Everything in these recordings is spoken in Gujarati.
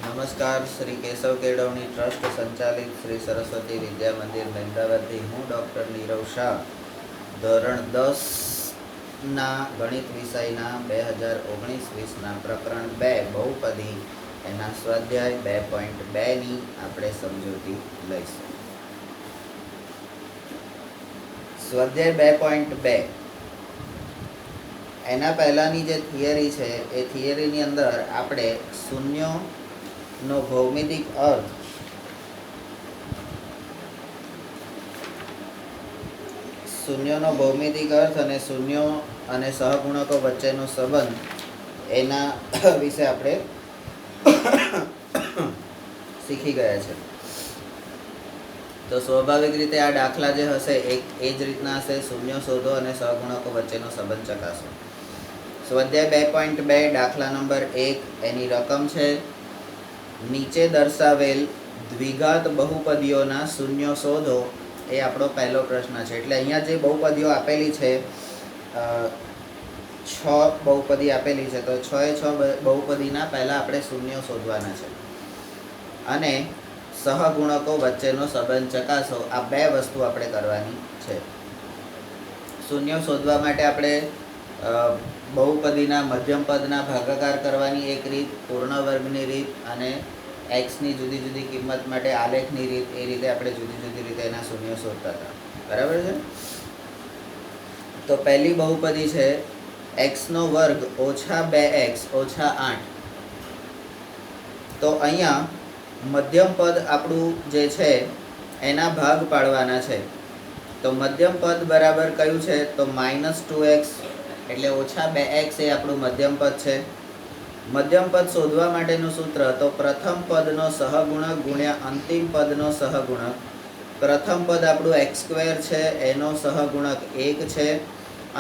નમસ્કાર. શ્રી કેશવ કેળવણી ટ્રસ્ટ સંચાલિત શ્રી સરસ્વતી વિદ્યા મંદિર મહેમદાવાદથી હું ડૉક્ટર નીરવ શાહ ધોરણ 10ના ગણિત વિષયના 2019-20ના પ્રકરણ 2 બહુપદી એના સ્વાધ્યાય 2.2ની આપણે સમજૂતી લઈશું. સ્વાધ્યાય 2.2 એના પહેલાંની જે થિયરી છે એ થિયરીની અંદર આપણે શૂન્યનો ભૌમિતિક અર્થ, અને શૂન્યો અને સહગુણકો વચ્ચેનો સંબંધ એના વિશે આપણે શીખી ગયા છે. તો સ્વાભાવિક રીતે આ દાખલા જે હશે એ જ રીતના હશે. શૂન્યો શોધો અને સહગુણકો વચ્ચેનો સંબંધ ચકાસો. સ્વાધ્યાય 2.2 દાખલા નંબર 1 એની રકમ છે નીચે દર્શાવેલ દ્વિઘાત બહુપદીઓના શૂન્યો શોધો. એ આપણો પહેલો પ્રશ્ન છે. એટલે અહીંયા જે બહુપદીઓ આપેલી છે 6 બહુપદી આપેલી છે, તો 6 બહુપદીના પહેલાં આપણે શૂન્યો શોધવાના છે અને સહગુણકો વચ્ચેનો સંબંધ ચકાસો. આ બે વસ્તુ આપણે કરવાની છે. શૂન્યો શોધવા માટે આપણે બહુપદીના મધ્યમ પદના ભાગાકાર કરવાની એક રીત, પૂર્ણ વર્ગની રીત અને એક્સની જુદી જુદી કિંમત માટે આલેખની રીત, એ રીતે આપણે જુદી જુદી રીતે એના શૂન્યો શોધતા હતા. બરાબર છે. તો પહેલી બહુપદી છે x² - 2x - 8. તો અહીંયા મધ્યમ પદ આપણું જે છે એના ભાગ પાડવાના છે. તો મધ્યમ પદ બરાબર કયું છે? તો -2x એટલે -2x એ આપણું મધ્યમ પદ છે. મધ્યમ પદ શોધવા માટેનું સૂત્ર, તો પ્રથમ પદનો સહગુણક ગુણ્યા અંતિમ પદનો સહગુણક. પ્રથમ પદ આપણું x² છે, એનો સહગુણક 1 છે.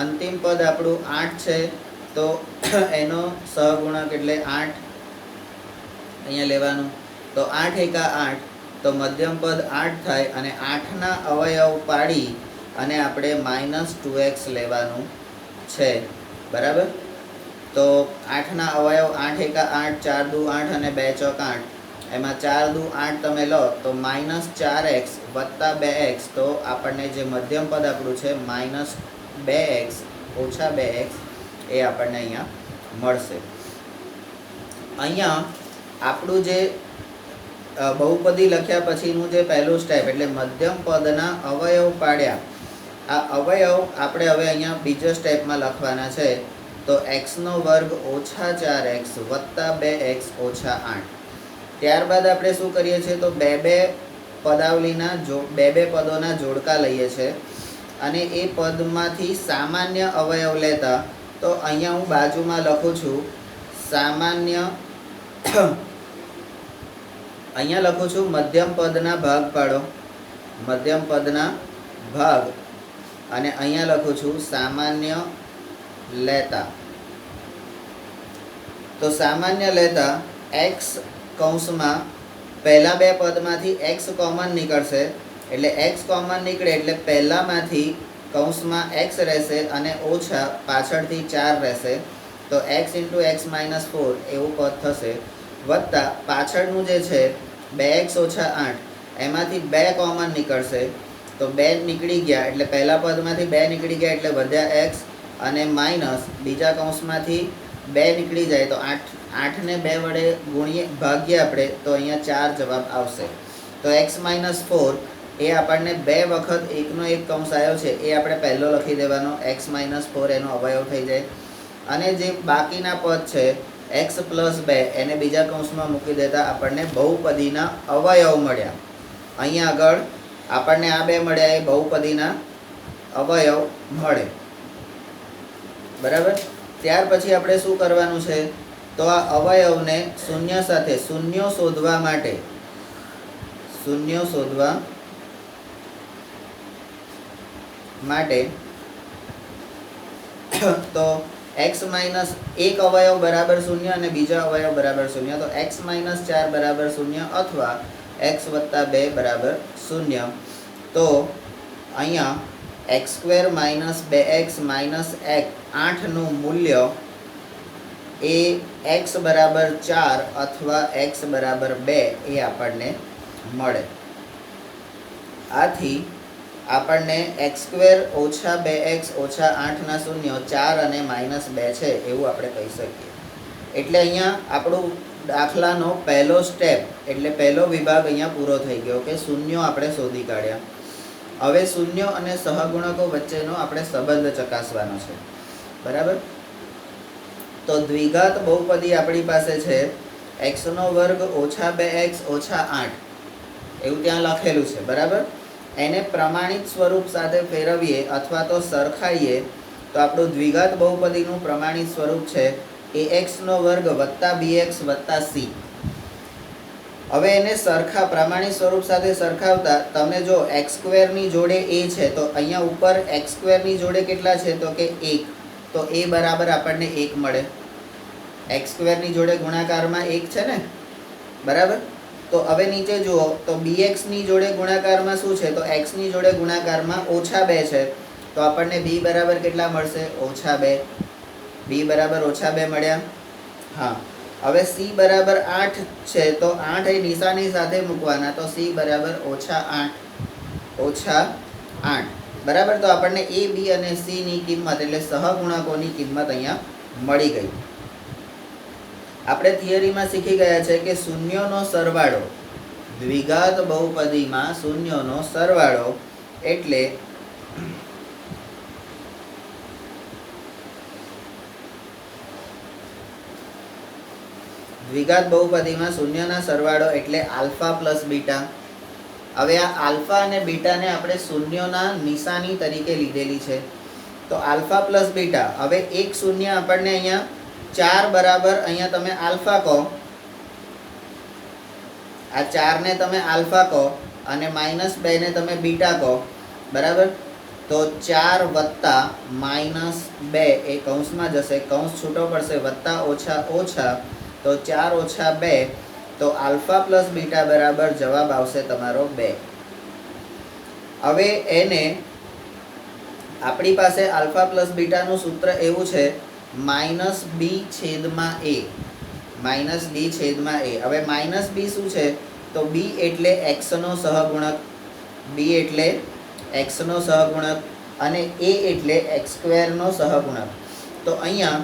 અંતિમ પદ આપણું 8 છે, તો એનો સહગુણક એટલે 8 અહીંયા લેવાનું. તો 8 એકા 8, તો મધ્યમ પદ 8 થાય અને 8ના અવયવ પાડી અને આપણે -2x લેવાનું છે. બરાબર. તો 8ના અવયવ 8 એકા 8, 4 દુ 8 અને 2 ચોક 8. એમાં 4 દુ 8 તમે લો તો -4x વત્તા 2x. તો આપણને જે મધ્યમ પદ આપણું છે -2x - 2x એ આપણને અહીંયા મળશે. અહીંયા આપણું જે બહુપદી લખ્યા પછીનું જે પહેલું સ્ટેપ એટલે મધ્યમ પદના અવયવ પાડ્યા. આ અવયવ આપણે હવે અહીંયા બીજા સ્ટેપમાં લખવાના છે. તો x² - 4x વત્તા 2x - 8. ત્યારબાદ આપણે શું કરીએ છીએ? તો બે પદોના જોડકા લઈએ છીએ અને એ પદમાંથી સામાન્ય અવયવ લેતા. તો અહીંયા હું બાજુમાં લખું છું સામાન્ય, અહીંયા લખું છું મધ્યમ પદના ભાગ પાડો, મધ્યમ પદના ભાગ, અને અહીંયા લખું છું સામાન્ય લેતા. તો સામાન્ય લેતા x કૌંસમાં પહેલા બે પદમાંથી x કોમન નીકળશે. એટલે x કોમન નીકળે એટલે પહેલામાંથી કૌંસમાં x રહેશે અને ઓછા પાછળથી 4 રહેશે. તો x × x - 4 એવું પદ થશે. વત્તા પાછળનું જે છે 2x - 8 એમાંથી 2 કોમન નીકળશે. તો 2 નીકળી ગયા એટલે પહેલા પદમાંથી 2 નીકળી ગયા એટલે વધ્યા x અને માઇનસ બીજા કૌંસમાંથી 2 નીકળી જાય તો 8ને 2 વડે ભાગીએ આપણે તો અહીંયા 4 જવાબ આવશે. તો x - 4 એ આપણને 2 વખત એકનો એક કૌંસ આવ્યો છે એ આપણે પહેલો લખી દેવાનો. x - 4 એનો અવયવ થઈ જાય. અને જે બાકીના પદ છે x + 2 એને બીજા કૌંસમાં મૂકી દેતા આપણને બહુપદીના અવયવ મળ્યા. અહીંયા આગળ આપણને આ બે મળ્યા એ બહુપદીના અવયવ મળે. બરાબર. ત્યાર પછી આપણે શું કરવાનું છે? તો આ અવયવને શૂન્ય સાથે શૂન્યો શોધવા માટે તો x - એક અવયવ બરાબર 0 અને બીજા અવયવ બરાબર 0. તો x - 4 બરાબર 0 અથવા x + 2 બરાબર 0. તો અહીંયા x² - 2x - 8નું મૂલ્ય એ x બરાબર 4 અથવા x બરાબર 2 એ આપણને મળે. આથી આપણને x² ઓછા 2x ઓછા 8ના શૂન્ય 4 અને -2 છે એવું આપણે કહી શકીએ. એટલે અહીંયા આપણું દાખલાનો પહેલો સ્ટેપ એટલે પહેલો વિભાગ અહીંયા પૂરો થઈ ગયો કે શૂન્યો આપણે શોધી કાઢ્યા. હવે શૂન્યો અને સહગુણકો વચ્ચેનો આપણે સંબંધ ચકાસવાનો છે. બરાબર. તો દ્વિઘાત બહુપદી આપણી પાસે છે x² ઓછા 2x ઓછા 8 એવું ત્યાં લખેલું છે. બરાબર. એને પ્રમાણિત સ્વરૂપ સાથે ફેરવીએ અથવા તો સરખાઈએ તો આપણું દ્વિઘાત બહુપદીનું પ્રમાણિત સ્વરૂપ છે ax² વત્તા bx વત્તા c. હવે એને સરખા પ્રમાણિત સ્વરૂપ સાથે સરખાવતા તમે જો x² ની જોડે a છે તો અહીંયા ઉપર x² ની જોડે કેટલા છે તો કે 1, તો a બરાબર આપણને 1 મળે. x² ની જોડે ગુણાકારમાં 1 છે ને. બરાબર. તો હવે નીચે જુઓ તો bx ની જોડે ગુણાકારમાં શું છે તો x ની જોડે ગુણાકારમાં -2 છે, તો આપણને b બરાબર કેટલા મળશે -2. b બરાબર -2 મળ્યા. હા. હવે c બરાબર 8 છે તો 8 એ નિશાની સાથે મૂકવાના, તો c બરાબર -8. બરાબર. તો આપણને a b અને c ની કિંમત એટલે સહગુણકોની કિંમત અહીંયા મળી ગઈ. આપણે થિયરીમાં શીખી ગયા છે કે શૂન્યોનો સરવાળો દ્વિઘાત બહુપદીમાં શૂન્યોનો સરવાળો એટલે દ્વિઘાત બહુપદીમાં શૂન્યના સરવાળો એટલે આલ્ફા પ્લસ બીટા. હવે આ આલ્ફા અને બીટાને આપણે શૂન્યોના નિશાની તરીકે લીધેલી છે. તો આલ્ફા પ્લસ બીટા. હવે એક શૂન્ય આપણને અહીંયા 4 બરાબર અહીંયા તમે આલ્ફા કહો, આ 4 ને તમે આલ્ફા કહો અને -2 ને તમે બીટા કહો. બરાબર. તો 4 વત્તા -2 એ કૌંસમાં જશે, કૌંસ છૂટો પડશે, વત્તા ઓછા ઓછા, તો 4 ઓછા 2, તો આલ્ફા પ્લસ બીટા બરાબર જવાબ આવશે તમારો 2. હવે એને આપણી પાસે આલ્ફા પ્લસ બીટાનું સૂત્ર એવું છે -b/a. હવે -b શું છે તો b એટલે x નો સહગુણક, અને a એટલે x² નો સહગુણક. તો અહીંયા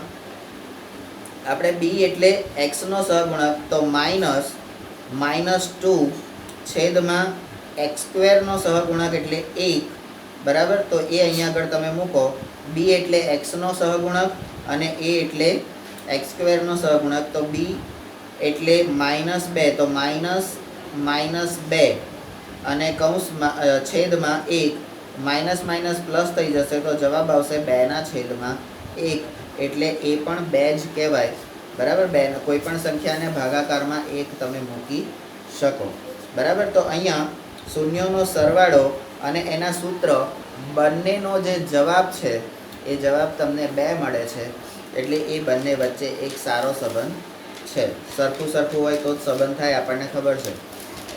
આપણે b એટલે x નો સહગુણક, તો -2/x² નો સહગુણક એટલે 1. બરાબર. તો એ અહીંયા આગળ તમે મૂકો. b એટલે x નો સહગુણક અને a એટલે x² નો સહગુણક. તો b એટલે -2, તો -2 અને કૌંસમાં છેદમાં 1, માઇનસ પ્લસ થઈ જશે, તો જવાબ આવશે 2/1. એટલે એ પણ 2 જ કહેવાય. બરાબર. 2 કોઈ પણ સંખ્યાને ભાગાકારમાં 1 તમે મૂકી શકો. બરાબર. તો અહીંયા શૂન્યોનો સરવાળો અને એના સૂત્ર બંનેનો જે જવાબ છે એ જવાબ તમને 2 મળે છે. એટલે એ બંને વચ્ચે એક સારો સંબંધ છે. સરખું હોય તો જ સંબંધ થાય, આપણને ખબર છે.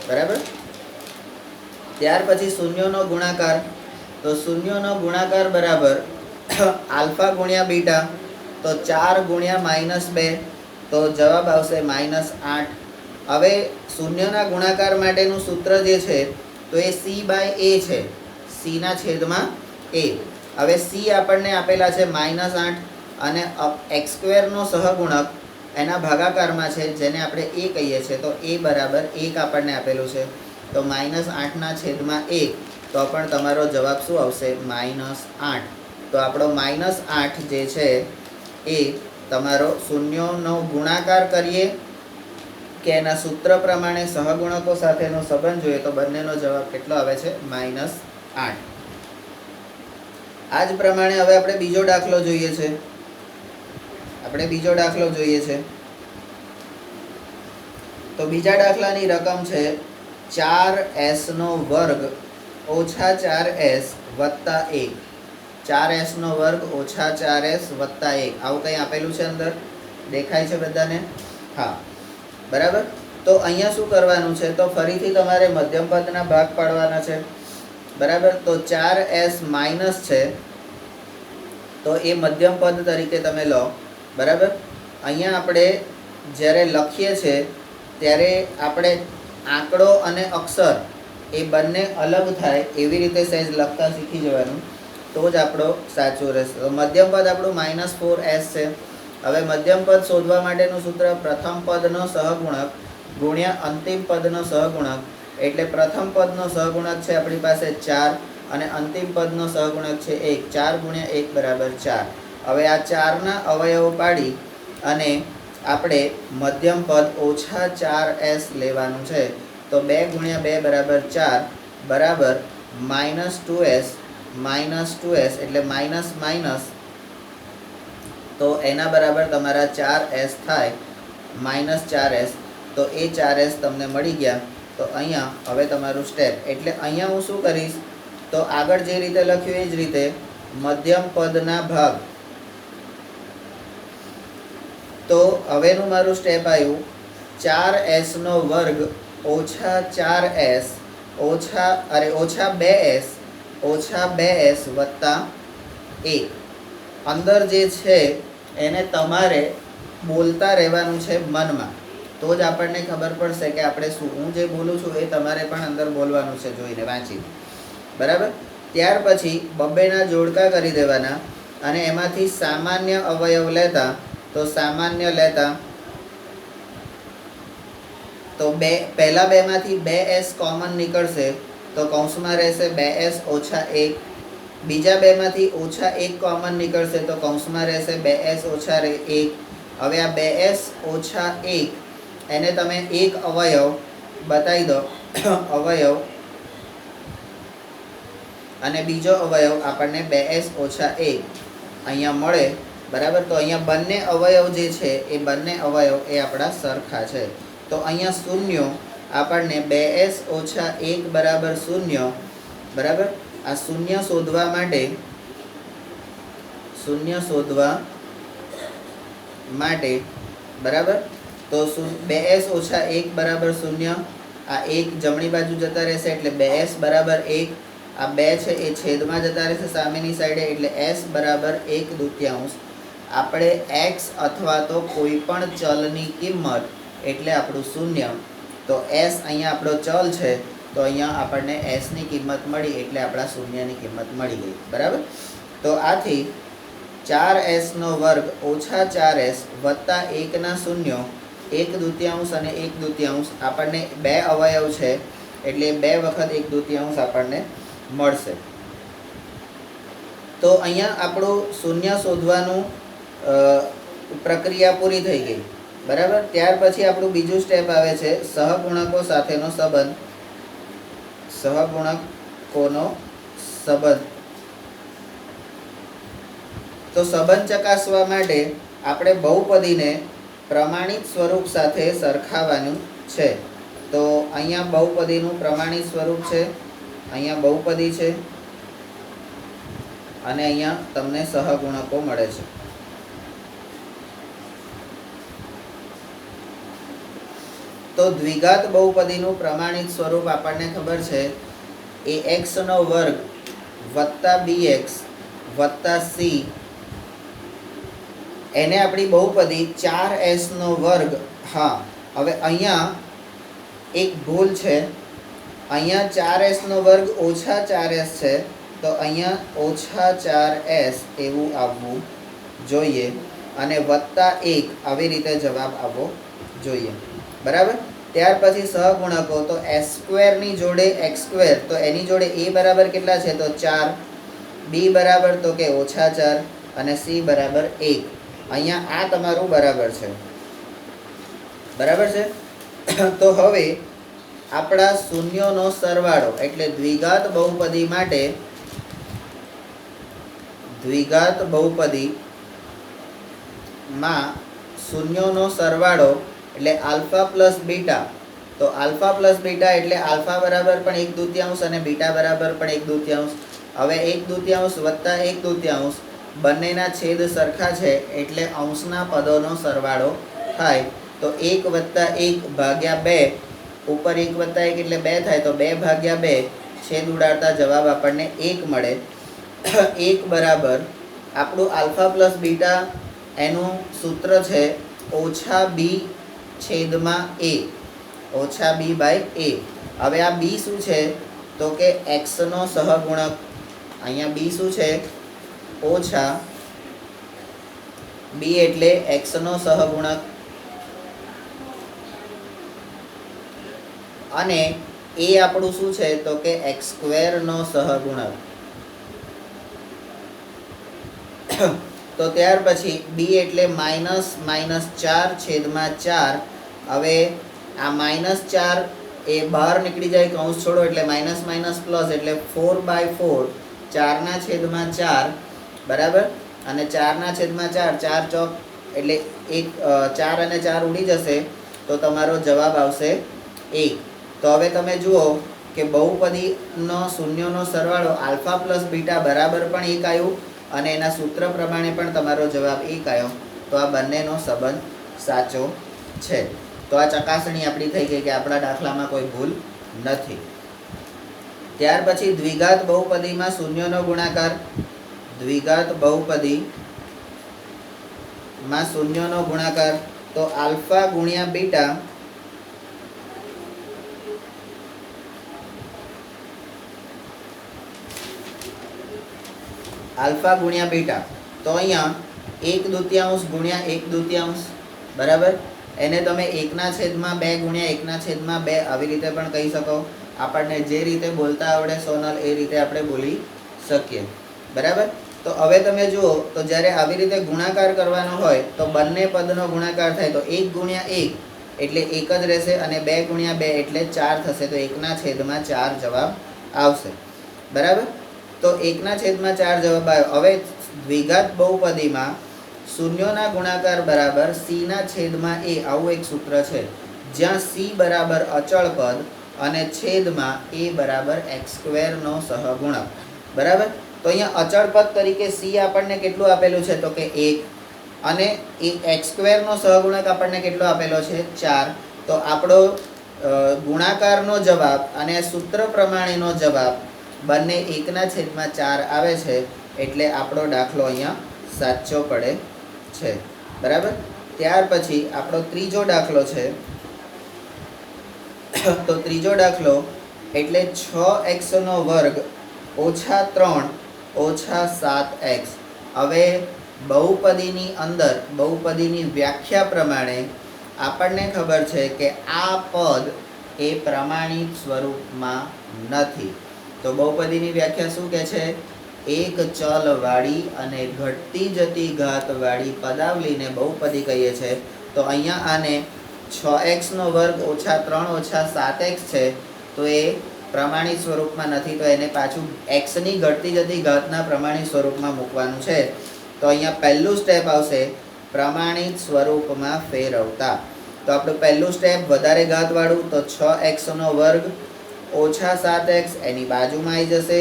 બરાબર. ત્યાર પછી શૂન્યોનો ગુણાકાર. તો શૂન્યોનો ગુણાકાર બરાબર આલ્ફા ગુણ્યા બીટા, તો 4 ગુણ્યા -2, તો જવાબ આવશે -8. હવે શૂન્યના ગુણાકાર માટેનું સૂત્ર જે છે તો એ c/a છે, c ના છેદમાં a. હવે c આપણને આપેલા છે -8 અને x² નો સહગુણક એના ભાગાકારમાં છે જેને આપણે a કહીએ છીએ, તો a બરાબર 1 આપણને આપેલું છે, તો -8/1, તો પણ તમારો જવાબ શું આવશે -8. તો આપણો -8 જે છે એ તમારો શૂન્યોનો ગુણાકાર કરીએ કે એના સૂત્ર પ્રમાણે સહગુણકો સાથેનો સંબંધ જોઈએ તો બંનેનો જવાબ કેટલો આવે છે -8. આ જ પ્રમાણે હવે આપણે બીજો દાખલો જોઈએ છે. તો બીજા દાખલાની રકમ છે 4s² ઓછા 4s વત્તા 1. 4s² ઓછા 4s વત્તા 1 આવું કંઈ આપેલું છે, અંદર દેખાય છે બધાને? હા. બરાબર. તો અહીંયા શું કરવાનું છે તો ફરીથી તમારે મધ્યમ પદના ભાગ પાડવાના છે. બરાબર. તો 4s માઇનસ છે તો એ મધ્યમ પદ તરીકે તમે લો. બરાબર. અહીંયા આપણે જ્યારે લખીએ છીએ ત્યારે આપણે આંકડો અને અક્ષર એ બંને અલગ થાય એવી રીતે સહેજ લખતા શીખી જવાનું, તો જ આપણો સાચું રહેશે. તો મધ્યમ પદ આપણું -4s છે. હવે મધ્યમ પદ શોધવા માટેનું સૂત્ર પ્રથમ પદનો સહગુણક ગુણ્યા અંતિમ પદનો સહગુણક. એટલે પ્રથમ પદનો સહગુણક છે આપણી પાસે 4 અને અંતિમ પદનો સહગુણક છે 1. 4 ગુણ્યા 1 બરાબર 4. હવે આ 4ના અવયવો પાડી અને આપણે મધ્યમ પદ -4s લેવાનું છે. તો 2 ગુણ્યા 2 બરાબર 4 બરાબર -2s એટલે માઇનસ માઇનસ, તો એના બરાબર તમારા 4s થાય, -4s. તો એ 4s તમને મળી ગયા. તો અહીંયા હવે તમારું સ્ટેપ, એટલે અહીંયા હું શું કરીશ, તો આગળ જે રીતે લખ્યું એ જ રીતે મધ્યમ પદના ભાગ. તો હવેનું મારું સ્ટેપ આવ્યું 4s નો વર્ગ ઓછા 4s ઓછા 2s વત્તા 1. અંદર જે છે એને તમારે બોલતા રહેવાનું છે મનમાં, તો જ આપણને ખબર પડશે કે આપણે શું, હું જે બોલું છું એ તમારે પણ અંદર બોલવાનું છે જોઈને વાંચીને, બરાબર. ત્યાર પછી બબ્બેના જોડકા કરી દેવાના અને એમાંથી સામાન્ય અવયવ લેતા, તો સામાન્ય લેતા તો પહેલા બેમાંથી 2s કોમન નીકળશે, તો કૌંસમાં રહેશે 2s ઓછા 1. બીજા બેમાંથી -1 કોમન નીકળશે, તો કૌંસમાં રહેશે 2s ઓછા 1. હવે આ 2s ઓછા 1 એને તમે એક અવયવ બતાવી દો, અવયવ, અને બીજો અવયવ આપણને 2s ઓછા 1 અહીંયા મળે, બરાબર. તો અહીંયા બંને અવયવ જે છે એ બંને અવયવ એ આપણા સરખા છે. તો અહીંયા શૂન્ય આપણને 2s ઓછા 1 બરાબર 0, બરાબર. આ શૂન્ય શોધવા માટે બરાબર, તો 2s ઓછા 1 બરાબર 0. આ 1 જમણી બાજુ જતા રહેશે એટલે 2s બરાબર 1. આ 2 છે એ છેદમાં જતા રહેશે સામેની સાઈડે એટલે s બરાબર 1/2. આપણે x અથવા તો કોઈ પણ ચલની કિંમત એટલે આપણું શૂન્ય, તો s અહીંયા આપણો ચલ છે, તો અહીંયા આપણને s ની કિંમત મળી એટલે આપણા શૂન્યની કિંમત મળી ગઈ, બરાબર. તો આથી 4s નો વર્ગ ઓછા 4s વત્તા 1ના શૂન્ય 1/2 અને 1/2 આપણને 2 અવયવ છે એટલે 2 વખત 1/2 આપણને મળશે. તો અહીંયા આપણું શૂન્ય શોધવાનું પ્રક્રિયા પૂરી થઈ ગઈ, બરાબર. ત્યાર પછી આપણું બીજું સ્ટેપ આવે છે સહગુણકો સાથેનો સંબંધ. સહગુણકોનો સંબંધ, તો સંબંધ ચકાસવા માટે આપણે બહુપદીને પ્રમાણિત સ્વરૂપ સાથે સરખાવવાનું છે. તો અહીંયા બહુપદીનું પ્રમાણિત સ્વરૂપ છે, અહીંયા બહુપદી છે અને અહીંયા તમને સહગુણકો મળે છે. તો દ્વિઘાત બહુપદીનું પ્રમાણિત સ્વરૂપ આપણને ખબર છે ax નો વર્ગ વત્તા bx વત્તા c, એને આપણી બહુપદી 4s નો વર્ગ. હા, હવે અહીંયા એક ભૂલ છે, અહીંયા 4s નો વર્ગ ઓછા 4s છે, તો અહીંયા ઓછા 4s એવું આવવું જોઈએ અને વત્તા 1 આવી રીતે જવાબ આવવો જોઈએ, બરાબર. ત્યાર પછી સહગુણકો, તો s² ની જોડે x², તો એની જોડે a બરાબર કેટલા છે, તો 4, b બરાબર તો કે ઓછા 4 અને c બરાબર 1. અહીંયા આ તમારું બરાબર છે, બરાબર છે. તો હવે આપણા શૂન્યોનો સરવાળો, એટલે દ્વિઘાત બહુપદી માટે દ્વિઘાત બહુપદીમાં શૂન્યોનો સરવાળો એટલે આલ્ફા પ્લસ બીટા. તો આલ્ફા પ્લસ બીટા એટલે આલ્ફા બરાબર પણ 1/2 અને બીટા બરાબર પણ 1/2. હવે 1/2 વત્તા 1/2 બંનેના છેદ સરખા છે એટલે અંશના પદોનો સરવાળો થાય. તો 1 વત્તા 1 ભાગ્યા 2, ઉપર 1 વત્તા 1 એટલે 2 થાય, તો 2 ભાગ્યા 2 છેદ ઉડાડતા જવાબ આપણને 1 મળે. 1 બરાબર આપણું આલ્ફા પ્લસ બીટા એનું સૂત્ર છે ઓછા b છેદમાં a ઓછા b બાય a. હવે આ b શું છે તો કે x નો સહગુણક. અહીંયા b શું છે ઓછા b એટલે x નો સહગુણક અને a આપણું શું છે તો કે x² નો સહગુણક. તો ત્યાર પછી b એટલે -4/4. હવે આ -4 એ બહાર નીકળી જાય, કૌંસ છોડો એટલે માઇનસ માઇનસ પ્લસ એટલે 4/4 4/4 બરાબર. અને 4/4 4 ચોક એટલે 4 અને 4 ઉડી જશે તો તમારો જવાબ આવશે 1. તો હવે તમે જુઓ કે બહુપદીનો શૂન્યોનો સરવાળો આલ્ફા પ્લસ બીટા બરાબર પણ 1 આવ્યું અને એના સૂત્ર પ્રમાણે પણ તમારો જવાબ 1 આવ્યો. તો આ બંનેનો સંબંધ સાચો છે. તો આ ચકાસણી આપણી થઈ ગઈ કે આપણા દાખલામાં કોઈ ભૂલ નથી. ત્યાર પછી દ્વિઘાત બહુપદીમાં શૂન્યનો ગુણાકાર. દ્વિઘાત બહુપદીમાં શૂન્યનો ગુણાકાર તો આલ્ફા ગુણ્યા બીટા આલ્ફા ગુણ્યા બીટા. તો અહીંયા 1/2 ગુણ્યા 1/2 બરાબર. એને તમે 1/2 ગુણ્યા 1/2 આવી રીતે પણ કહી શકો. આપણને જે રીતે બોલતા આવડે સોનલ એ રીતે આપણે બોલી શકીએ બરાબર. તો હવે તમે જુઓ તો જ્યારે આવી રીતે ગુણાકાર કરવાનો હોય તો બંને પદનો ગુણાકાર થાય તો 1 ગુણ્યા 1 એટલે 1 જ રહેશે અને 2 ગુણ્યા 2 એટલે 4 થશે. તો 1/4 જવાબ આવશે બરાબર. તો 1/4 જવાબ આવ્યો. હવે દ્વિઘાત બહુપદીમાં શૂન્યોના ગુણાકાર બરાબર c/a. આવું એક સૂત્ર છે જ્યાં c બરાબર અચળ પદ અને છેદમાં a બરાબર x² નો સહગુણક બરાબર. તો અહીંયા અચળ પદ તરીકે c આપણને કેટલું આપેલું છે તો કે 1 અને x² નો સહગુણક આપણને કેટલો આપેલો છે 4. તો આપણો ગુણાકારનો જવાબ અને સૂત્ર પ્રમાણેનો જવાબ બંને 1/4 આવે છે. એટલે આપણો દાખલો અહીંયા સાચો પડે છે બરાબર. ત્યાર પછી આપણો ત્રીજો દાખલો છે. તો ત્રીજો દાખલો એટલે 6x² ઓછા 3 ઓછા 7x. હવે બહુપદીની અંદર બહુપદીની વ્યાખ્યા પ્રમાણે આપણને ખબર છે કે આ પદ એ પ્રમાણિત સ્વરૂપમાં નથી. તો બહુપદીની વ્યાખ્યા શું કહે છે? એક ચલ વાળી અને ઘટતી જતી ઘાત વાળી પદાવલીને બહુપદી કહીએ છીએ. તો અહીંયા આને 6x² ઓછા 3 ઓછા 7x છે તો એ પ્રમાણિત સ્વરૂપમાં નથી. તો એને પાછું xની ઘટતી જતી ઘાતના પ્રમાણિત સ્વરૂપમાં મૂકવાનું છે. તો અહીંયા પહેલું સ્ટેપ આવશે પ્રમાણિત સ્વરૂપમાં ફેરવતા. તો આપણું પહેલું સ્ટેપ વધારે ઘાતવાળું તો 6x² ઓછા 7x એની બાજુમાં આવી જશે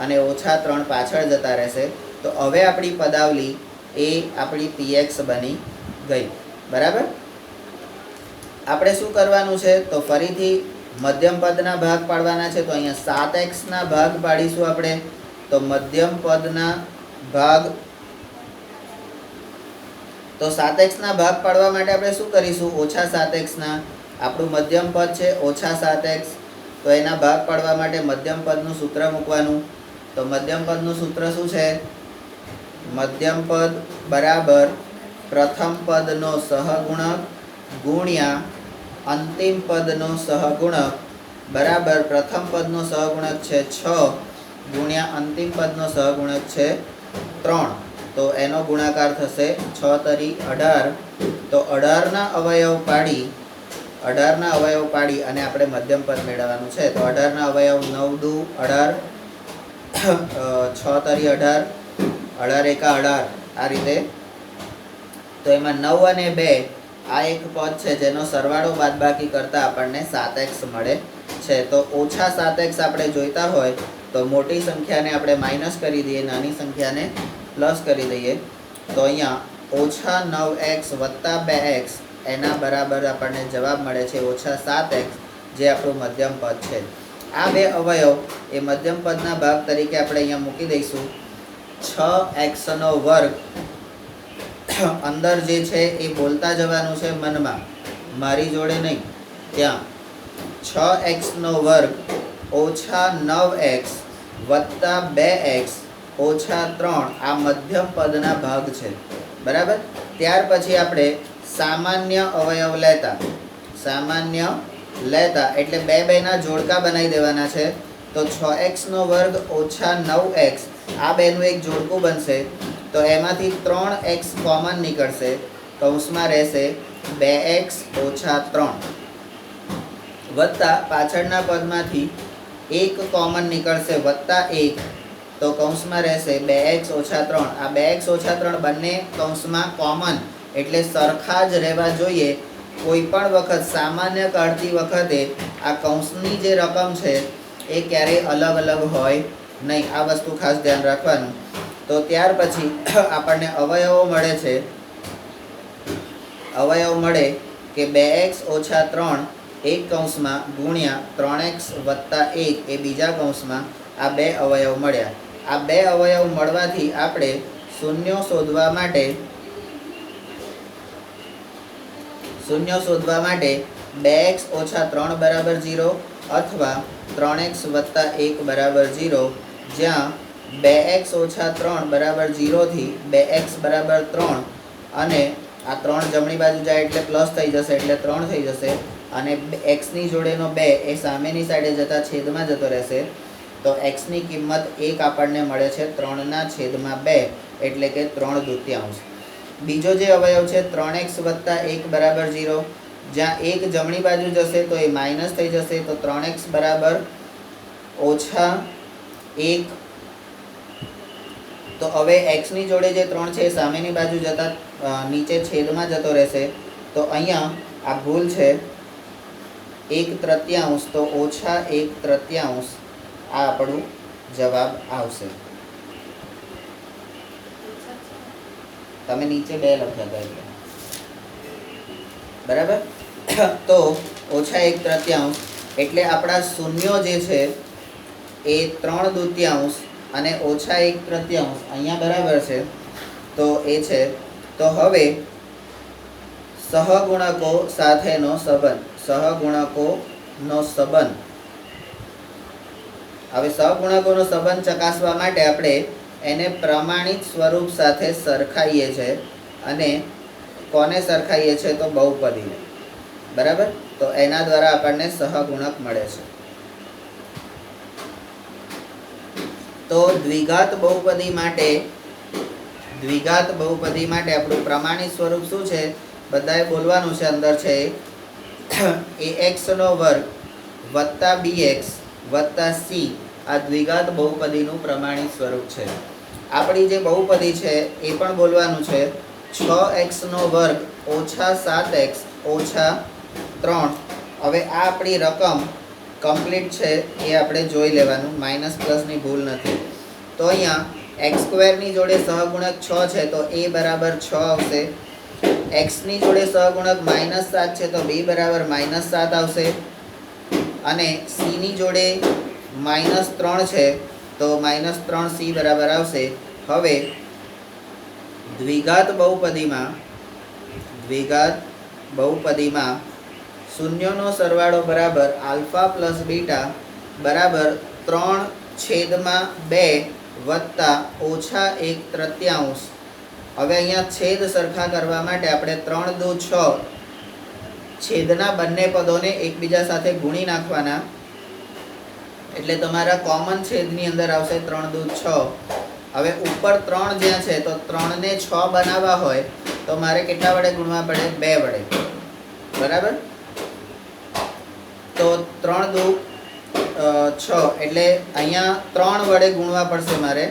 અને ઓછા 3 પાછળ જતા રહેશે. તો હવે આપણી પદાવલી એ આપણી px બની ગઈ બરાબર. આપણે શું કરવાનું છે તો ફરીથી મધ્યમ પદના ભાગ પાડવાના છે. તો અહીંયા 7x ના ભાગ પાડીશું આપણે. તો મધ્યમ પદના ભાગ તો 7x ના ભાગ પાડવા માટે આપણે શું કરીશું? ઓછા 7x ના આપણું મધ્યમ પદ છે ઓછા 7x. તો એના ભાગ પાડવા માટે મધ્યમ પદનું સૂત્ર મૂકવાનું. તો મધ્યમ પદનું સૂત્ર શું છે? મધ્યમ પદ બરાબર પ્રથમ પદનો સહગુણક ગુણ્યા અંતિમ પદનો સહગુણક બરાબર પ્રથમ પદનો સહગુણક છે 6 ગુણ્યા અંતિમ પદનો સહગુણક છે 3. તો એનો ગુણાકાર થશે 6 તરી 18. તો 18ના અવયવ પાડી અને આપણે મધ્યમ પદ મેળવવાનું છે. તો 18ના અવયવ 9 દુ 18 6 તરી 18 18 એકા 18 આ રીતે. તો એમાં 9 અને 2 આ એક પદ છે જેનો સરવાળો બાદબાકી કરતા આપણને 7x મળે છે. તો ઓછા 7x આપણે જોઈતા હોય તો મોટી સંખ્યાને આપણે માઇનસ કરી દઈએ, નાની સંખ્યાને પ્લસ કરી દઈએ. તો અહીંયા ઓછા 9x વત્તા 2x એના બરાબર આપણને જવાબ મળે છે ઓછા 7x જે આપણું મધ્યમ પદ છે. આ બે અવયવ એ મધ્યમ પદના ભાગ તરીકે આપણે અહીંયા મૂકી દઈશું. 6x² અંદર જે છે એ બોલતા જવાનું છે મનમાં. મારી જોડે નહીં, ત્યાં 6x નો વર્ગ ઓછા 9x વત્તા 2x ઓછા 3 આ મધ્યમ પદના ભાગ છે, બરાબર. ત્યાર પછી આપણે સામાન્ય અવયવ લેતા એટલે બે ના જોડકા બનાવી દેવાના છે. તો 6x નો વર્ગ ઓછા 9x આ બેનું એક જોડકું બનશે. તો એમાંથી 3x કોમન નીકળશે, કૌંસમાં રહેશે 2x ઓછા 3 વત્તા પાછળના પદમાંથી 1 કોમન નીકળશે વત્તા 1, તો કૌંસમાં રહેશે 2x ઓછા 3. આ 2x ઓછા 3 બંને કૌંસમાં કોમન એટલે સરખા જ રહેવા જોઈએ. કોઈ પણ વખત સામાન્ય કાઢતી વખતે આ કૌંસની જે રકમ છે એ ક્યારેય અલગ અલગ હોય નહીં. આ વસ્તુ ખાસ ધ્યાન રાખવાનું. તો ત્યાર પછી આપણને અવયવો મળે છે. અવયવ મળે કે 2x ઓછા 3 એક કૌંસમાં ગુણ્યા 3x વત્તા 1 એ બીજા કૌંસમાં આ બે અવયવ મળ્યા. આ બે અવયવ મળવાથી આપણે શૂન્યો શોધવા માટે 2x ઓછા 3 બરાબર 0 અથવા 3x વત્તા 1 બરાબર 0, જ્યાં 2x ઓછા 3 બરાબર 0 થી 2x બરાબર 3 અને આ 3 જમણી બાજુ જાય એટલે પ્લસ થઈ જશે એટલે 3 થઈ જશે, અને xની જોડેનો 2 એ સામેની સાઈડે જતા છેદમાં જતો રહેશે. તો xની કિંમત 1 આપણને મળે છે 3/2 એટલે કે 3/2. બીજો જે અવયવ છે 3x વત્તા 1 બરાબર 0, જ્યાં 1 જમણી બાજુ જશે તો એ માઇનસ થઈ જશે. તો 3x બરાબર ઓછા 1. તો હવે xની જોડે જે 3 છે એ સામેની બાજુ જતા નીચે છેદમાં જતો રહેશે. તો અહીંયા આ ભૂલ છે 1/3, તો ઓછા 1/3 આ આપણું જવાબ આવશે. તમે નીચે 2 લખ્યા હતા એટલે બરાબર. તો ઓછા 1/3 એટલે આપણા શૂન્યો જે છે એ 3/2 અને ઓછા 1/3 અહીંયા બરાબર છે તો એ છે. તો હવે સહગુણકો સાથેનો સંબંધ, હવે સહગુણકોનો સંબંધ ચકાસવા માટે આપણે એને પ્રમાણિત સ્વરૂપ સાથે સરખાઈએ છે. અને કોને સરખાઈએ છે? તો બહુપદીને, બરાબર. તો એના દ્વારા આપણને સહગુણક મળે છે. તો દ્વિઘાત બહુપદી માટે આપણું પ્રમાણિત સ્વરૂપ શું છે? બધાએ બોલવાનું છે. અંદર છે ax નો વર્ગ વત્તા bx વત્તા c આ દ્વિઘાત બહુપદીનું પ્રમાણિત સ્વરૂપ છે. આપણી જે બહુપદી છે એ પણ બોલવાનું છે 6x નો વર્ગ ઓછા 7x ઓછા 3. હવે આ આપણી રકમ કમ્પ્લીટ છે એ આપણે જોઈ લેવાનું, માઇનસ પ્લસની ભૂલ નથી. તો અહીંયા x² ની જોડે સહગુણક 6 છે તો a બરાબર 6 આવશે. xની જોડે સહગુણક -7 છે તો b બરાબર -7 આવશે. અને c ની જોડે -3 છે તો -3c બરાબર આવશે. હવે દ્વિઘાત બહુપદીમાં શૂન્યનો સરવાળો બરાબર આલ્ફા પ્લસ બીટા બરાબર 3/2 વત્તા ઓછા 1/3. હવે અહીંયા છેદ સરખા કરવા માટે આપણે 3×2 = 6 છેદના બંને પદોને એકબીજા સાથે ગુણી નાખવાના એટલે તમારા કોમન છેદની અંદર આવશે 3×2 = 6. હવે ઉપર 3 જ્યાં છે તો 3 ને 6 બનાવવા હોય તો મારે કેટલા વડે ગુણવા પડે? 2 વડે, બરાબર. તો 3×2 = 6 એટલે અહીંયા 3 વડે ગુણવા પડશે મારે,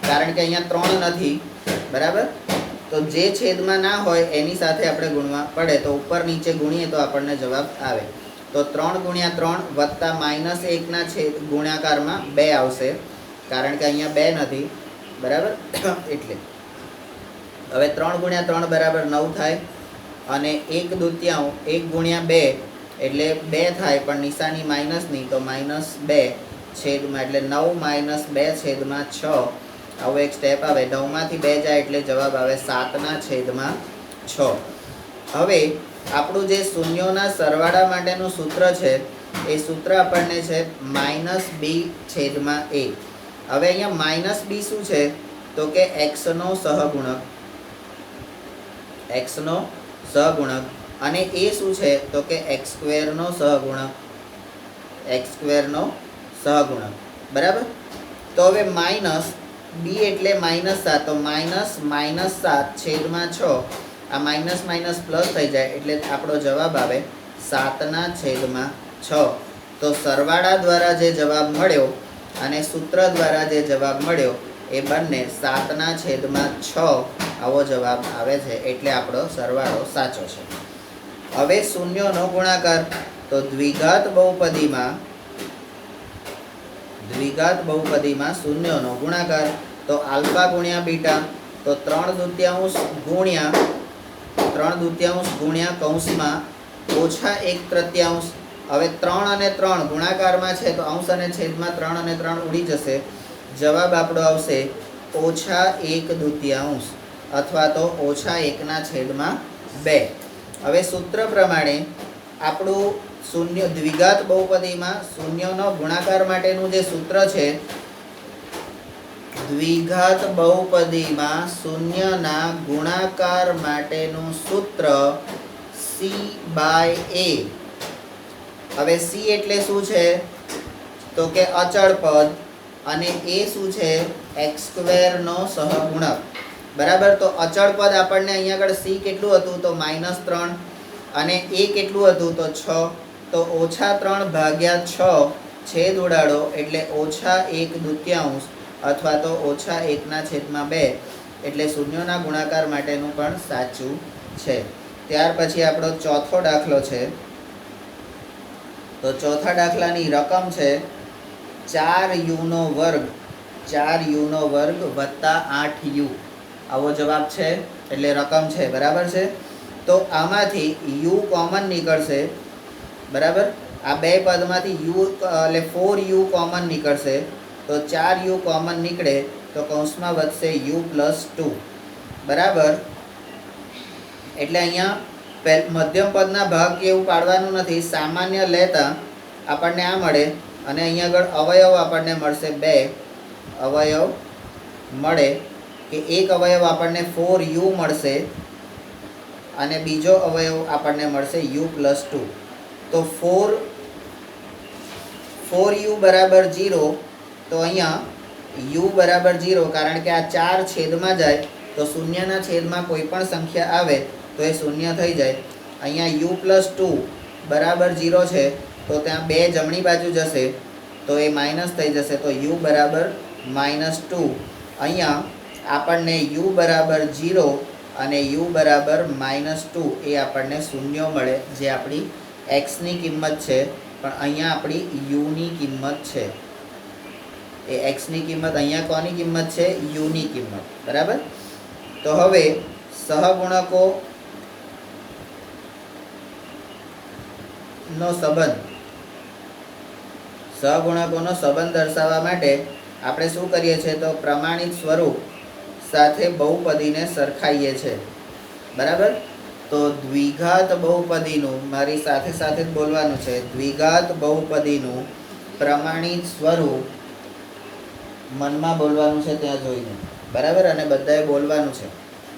કારણ કે અહીંયા 3 નથી, બરાબર. તો જે છેદમાં ના હોય એની સાથે આપણે ગુણવા પડે. તો ઉપર નીચે ગુણીએ તો આપણને જવાબ આવે. તો 3×3 વત્તા -1 ના ગુણાકારમાં 2 આવશે, કારણ કે અહીંયા 2 નથી, બરાબર. એટલે હવે 3×3 બરાબર 9 થાય. અને 1/2 1×2 એટલે 2 થાય, પણ નિશાની માઇનસની, તો -2 છેદમાં એટલે 9 - 2/6. આવો એક સ્ટેપ આવે. 9માંથી 2 જાય એટલે જવાબ આવે 7/6. હવે આપણું જે શૂન્યોના સરવાળા માટેનું સૂત્ર છે એ સૂત્ર આપણને છે -b/a. હવે અહીંયા -b શું છે તો કે x નો સહગુણક, x નો સહગુણક, અને a શું છે તો કે x² નો સહગુણક, x² નો સહગુણક. બરાબર. તો હવે માઇનસ b એટલે -7, તો -7/6. આ માઇનસ માઇનસ પ્લસ થઈ જાય એટલે આપણો જવાબ આવે 7/6. તો સરવાળા દ્વારા જે જવાબ મળ્યો અને સૂત્ર દ્વારા જે જવાબ મળ્યો એ બંને 7/6 આવો જવાબ આવે છે, એટલે આપણો સરવાળો સાચો છે. હવે શૂન્યોનો ગુણાકાર, તો દ્વિઘાત બહુપદીમાં શૂન્યોનો ગુણાકાર, તો આલ્ફા ગુણ્યા બીટા, તો 3/2 ગુણ્યા કૌંસમાં -1/3. હવે 3 અને 3 ગુણાકારમાં છે તો અંશ અને છેદમાં 3 અને 3 ઉડી જશે. જવાબ આપણો આવશે -1/2 અથવા તો -1/2. હવે સૂત્ર પ્રમાણે આપણું દ્વિઘાત બહુપદીમાં શૂન્યનો ગુણાકાર માટેનું જે સૂત્ર છે, દ્વિઘાત બહુપદીમાં શૂન્યના ગુણાકાર માટેનું સૂત્ર c/a. હવે c એટલે શું છે તો કે અચળ પદ, અને a શું છે x² નો સહગુણક. બરાબર. તો અચળ પદ આપણને અહીંયા આગળ c કેટલું હતું તો -3, અને a કેટલું હતું તો 6. તો -3/6 છેદ ઉડાડો એટલે -1/2 અથવા તો -1/2, એટલે શૂન્યોના ગુણાકાર માટેનું પણ સાચું છે. ત્યાર પછી આપણો ચોથો દાખલો છે. તો ચોથા દાખલાની રકમ છે 4u² વત્તા 8u. આવો જવાબ છે, એટલે રકમ છે. બરાબર છે. તો આમાંથી u કોમન નીકળશે. બરાબર. આ બે પદમાંથી u એટલે 4u કોમન નીકળશે, તો 4u કોમન નીકળે તો કૌંસમાં વધશે u+2. બરાબર. એટલે અહીંયા મધ્યમ પદના ભાગ એવું પાડવાનું નથી, સામાન્ય લેતા આપણને આ મળે, અને અહીંયા આગળ અવયવ આપણને મળશે 2 અવયવ મળે, કે એક અવયવ આપણને 4u મળશે અને બીજો અવયવ આપણને મળશે u+2. તો 4u બરાબર 0, તો અહીંયા u બરાબર 0, કારણ કે આ 4 છેદમાં જાય તો શૂન્યના છેદમાં કોઈ પણ સંખ્યા આવે તો એ શૂન્ય થઈ જાય. અહીંયા u+2 બરાબર 0 છે, તો ત્યાં 2 જમણી બાજુ જશે તો એ માઇનસ થઈ જશે, તો u બરાબર -2. અહીંયા આપણને u બરાબર 0 અને u બરાબર -2 એ આપણને શૂન્ય મળે, જે આપણી x ની કિંમત છે, પણ અહીંયા આપણી u ની કિંમત છે. એ x ની કિંમત અહીંયા કોની કિંમત છે? u ની કિંમત. બરાબર. તો હવે સહગુણકોનો સંબંધ દર્શાવવા માટે આપણે શું કરીએ છીએ તો પ્રમાણિત સ્વરૂપ સાથે બહુપદીને સરખાઈએ છીએ. બરાબર. તો દ્વિઘાત બહુપદીનું, મારી સાથે સાથે જ બોલવાનું છે, દ્વિઘાત બહુપદીનું પ્રમાણિત સ્વરૂપ મનમાં બોલવાનું છે ત્યાં જોઈને. બરાબર. અને બધાએ બોલવાનું છે,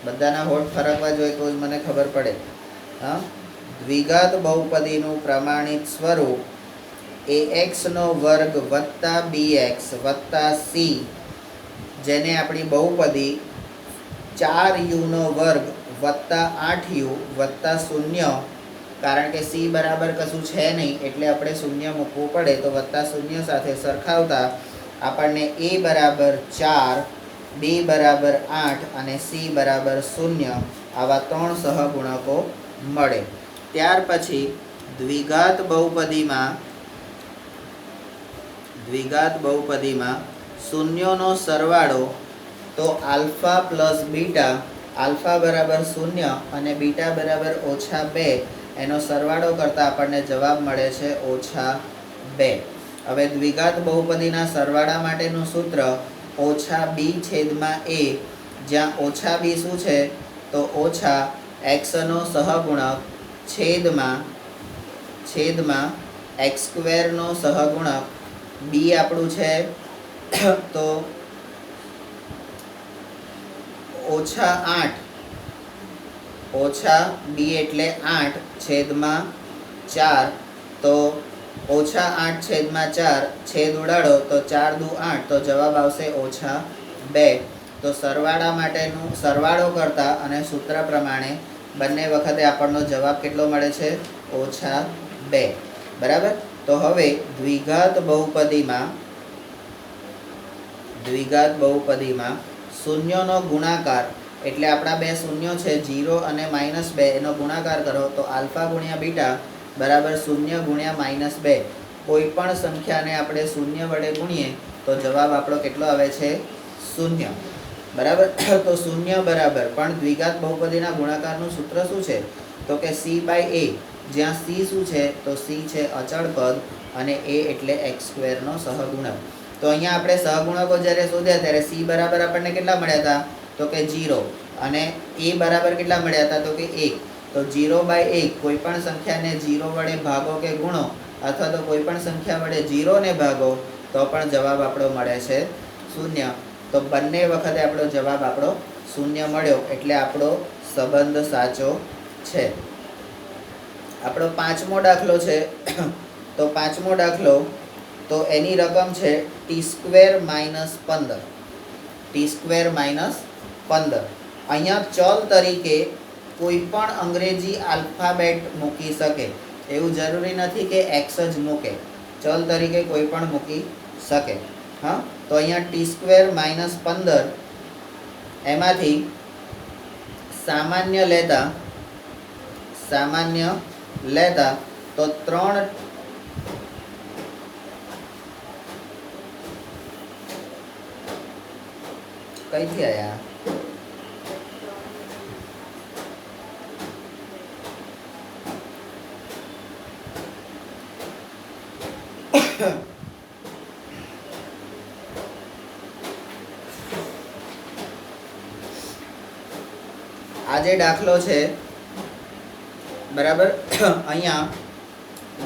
બધાના હોઠ ફરકવા જોઈએ તો જ મને ખબર પડે. હા. દ્વિઘાત બહુપદીનું પ્રમાણિત સ્વરૂપ ax² વત્તા bx વત્તા c, જેને આપણી બહુપદી 4u² વત્તા 8u વત્તા 0, કારણ કે c બરાબર કશું છે નહીં એટલે આપણે શૂન્ય મૂકવું પડે, તો વત્તા 0 સાથે સરખાવતા આપણને a બરાબર 4, b બરાબર 8 અને c બરાબર 0 આવા 3 સહગુણકો મળે. ત્યાર પછી દ્વિઘાત બહુપદીમાં શૂન્યોનો સરવાળો, તો આલ્ફા પ્લસ બીટા, આલ્ફા બરાબર 0 અને બીટા બરાબર -2, એનો સરવાળો કરતાં આપણને જવાબ મળે છે -2. હવે દ્વિઘાત બહુપદીના સરવાળા માટેનું સૂત્ર -b/a, જ્યાં -b શું છે તો -x નો સહગુણક છેદમાં એક્સ સ્ક્વેરનો સહગુણક બી આપણું છે તો -8 બી એટલે 8/4 તો -8/4 છેદ ઉડાડો તો 4 દુ 8 તો જવાબ આવશે -2. તો સરવાળા માટેનું સરવાળો કરતા અને સૂત્ર પ્રમાણે બંને વખતે આપણનો જવાબ કેટલો મળે છે? -2. બરાબર. તો હવે દ્વિઘાત બહુપદીમાં શૂન્યનો ગુણાકાર એટલે આપણા બે શૂન્યો છે 0 અને -2 એનો ગુણાકાર કરો તો આલ્ફા ગુણ્યા બીટા બરાબર 0 ગુણ્યા -2. કોઈ પણ સંખ્યાને આપણે શૂન્ય વડે ગુણીએ તો જવાબ આપણો કેટલો આવે છે? 0. બરાબર. તો 0 બરાબર પણ દ્વિઘાત બહુપદીના ગુણાકારનું સૂત્ર શું છે? તો કે c/a, જ્યાં c શું છે? તો c છે અચળ પદ અને a એટલે x² નો સહગુણક. તો અહીંયા આપણે સહગુણકો જ્યારે શોધ્યા ત્યારે c બરાબર આપણને કેટલા મળ્યા હતા? તો કે 0 અને a બરાબર કેટલા મળ્યા હતા? તો કે 1. તો 0/1 કોઈ પણ સંખ્યાને 0 વડે ભાગો કે ગુણો અથવા તો કોઈ પણ સંખ્યા વડે 0 ને ભાગો તો પણ જવાબ આપણો મળે છે 0. તો બંને વખતે આપણો જવાબ 0 મળ્યો એટલે આપણો સંબંધ સાચો છે. આપણો પાંચમો દાખલો છે તો પાંચમો દાખલો તો એની રકમ છે t² - 15. અહીંયા ચલ તરીકે કોઈ પણ અંગ્રેજી આલ્ફાબેટ મૂકી શકે, એવું જરૂરી નથી કે x જ મૂકે, ચલ તરીકે કોઈ પણ મૂકી શકે. હા, તો અહીંયા t² - 15 એમાંથી સામાન્ય લેતા તો 3 કઈથી આયા? આ જે દાખલો છે બરાબર, અહીંયા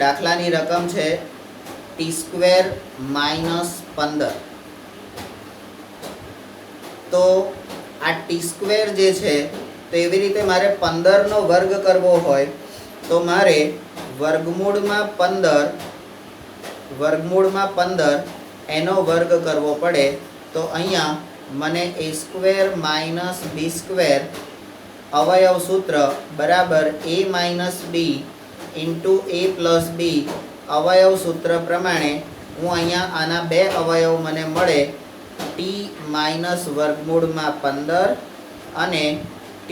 દાખલાની રકમ છે t² - 15. તો આ t² જે છે તો એવી રીતે મારે 15 નો વર્ગ કરવો હોય તો મારે વર્ગમૂળમાં 15 એનો વર્ગ કરવો પડે. તો અહીંયા મને a² - b² અવયવ સૂત્ર બરાબર a - b * a + b અવયવ સૂત્ર પ્રમાણે હું અહીંયા આના બે અવયવ મને મળે t - વર્ગમૂળમાં 15 અને t